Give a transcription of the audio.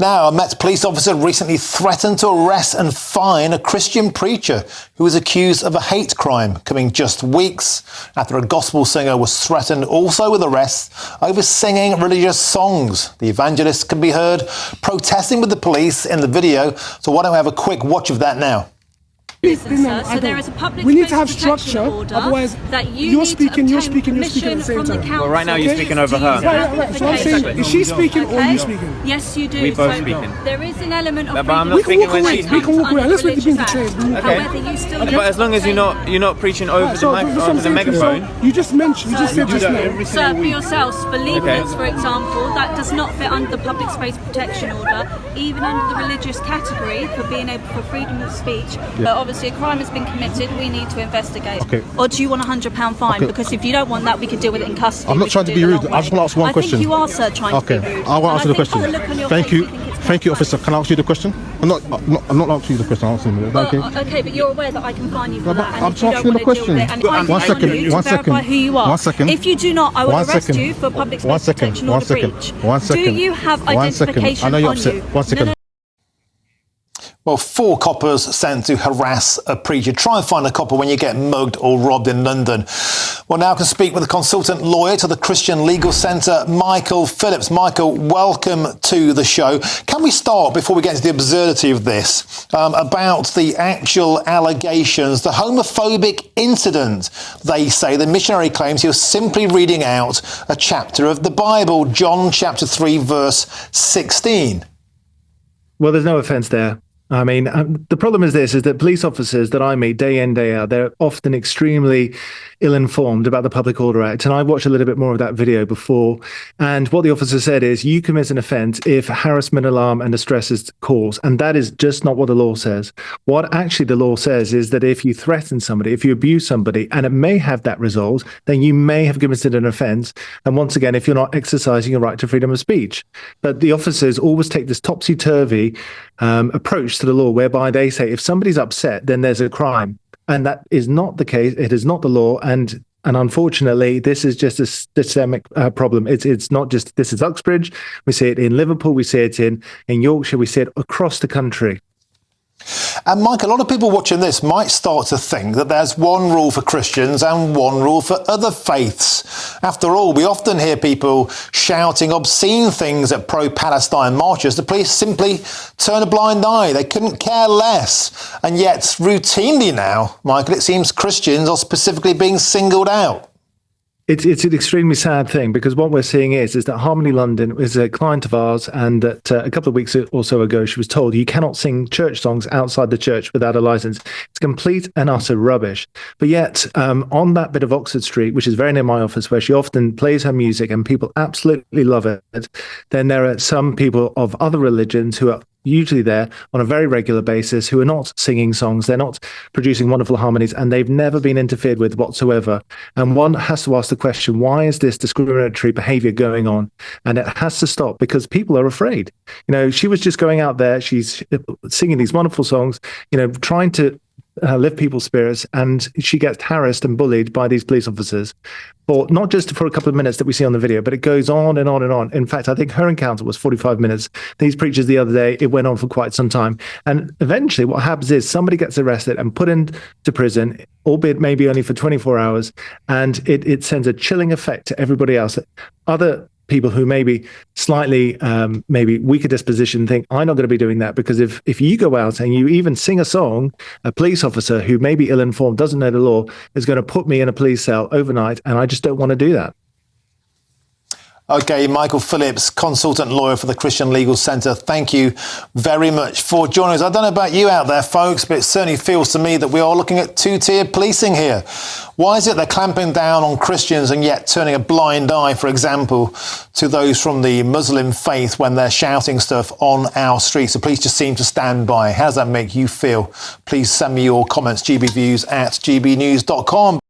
Now, a Met police officer recently threatened to arrest and fine a Christian preacher who was accused of a hate crime, coming just weeks after a gospel singer was threatened also with arrest over singing religious songs. The evangelist can be heard protesting with the police in the video, so why don't we have a quick watch of that now? So there is a public we need to have structure, otherwise you're speaking at the same time. Well, right now you're speaking over her. Right. So I'm saying, is she speaking or are you speaking? Yes, you do. We both speaking. There is an element of but I'm not we can speaking walk when away. she's We can walk away. Let's make the thing religious change. However, you still But as long as you're not preaching over the megaphone. So you just mentioned, you just said just now. Sir, for yourselves, for leaflets, for example, that does not fit under the public space protection order, even under the religious category for being able for freedom of speech. But obviously, a crime has been committed. We need to investigate. Okay. Or do you want £100 fine? Okay. Because if you don't want that, we can deal with it in custody. I'm not trying to be rude. I just want to ask one question. I think you are, sir, trying to be rude. I want to answer the question. Thank you, officer. Can I ask you the question? I'm not asking you the question. I'm asking you. Okay, but you're aware that I can fine you for that. I'm just asking the question. One second. Who you are. 1 second. If you do not, I will arrest you for public space protection order breach. 1 second. Do you have identification I know you're on upset. you? 1 second. Well, 4 coppers sent to harass a preacher. Try and find a copper when you get mugged or robbed in London. Well, now I can speak with a consultant lawyer to the Christian Legal Centre, Michael Phillips. Michael, welcome to the show. Can we start, before we get into the absurdity of this, about the actual allegations, the homophobic incident? They say the missionary claims he was simply reading out a chapter of the Bible, John chapter 3, verse 16. Well, there's no offence there. I mean, the problem is this, is that police officers that I meet day in, day out, they're often extremely ill-informed about the Public Order Act. And I watched a little bit more of that video before. And what the officer said is you commit an offence if harassment, alarm and distress is caused. And that is just not what the law says. What actually the law says is that if you threaten somebody, if you abuse somebody, and it may have that result, then you may have committed an offence. And once again, if you're not exercising your right to freedom of speech. But the officers always take this topsy-turvy approach to the law, whereby they say if somebody's upset, then there's a crime. And that is not the case. It is not the law. And unfortunately, this is just a systemic problem. It's not just, this is Uxbridge. We see it in Liverpool. We see it in Yorkshire. We see it across the country. And Mike, a lot of people watching this might start to think that there's one rule for Christians and one rule for other faiths. After all, we often hear people shouting obscene things at pro-Palestine marches. The police simply turn a blind eye. They couldn't care less. And yet, routinely now, Michael, it seems Christians are specifically being singled out. It's an extremely sad thing, because what we're seeing is that Harmony London is a client of ours, and that a couple of weeks or so ago, she was told you cannot sing church songs outside the church without a license. It's complete and utter rubbish. But yet, on that bit of Oxford Street, which is very near my office, where she often plays her music and people absolutely love it, then there are some people of other religions who are usually there on a very regular basis, who are not singing songs, they're not producing wonderful harmonies, and they've never been interfered with whatsoever. And one has to ask the question, why is this discriminatory behavior going on? And it has to stop, because people are afraid. You know, she was just going out there, she's singing these wonderful songs, you know, trying to lift people's spirits, and she gets harassed and bullied by these police officers, for not just for a couple of minutes that we see on the video, but it goes on and on and on. In fact, I think her encounter was 45 minutes. These preachers the other day, it went on for quite some time. And eventually what happens is somebody gets arrested and put into prison, albeit maybe only for 24 hours, and it sends a chilling effect to everybody else. Other people who may be slightly maybe weaker disposition think, I'm not going to be doing that, because if you go out and you even sing a song, a police officer who may be ill-informed, doesn't know the law, is going to put me in a police cell overnight, and I just don't want to do that. OK, Michael Phillips, consultant lawyer for the Christian Legal Centre, thank you very much for joining us. I don't know about you out there, folks, but it certainly feels to me that we are looking at two-tiered policing here. Why is it they're clamping down on Christians and yet turning a blind eye, for example, to those from the Muslim faith when they're shouting stuff on our streets? The police just seem to stand by. How does that make you feel? Please send me your comments, gbviews@gbnews.com.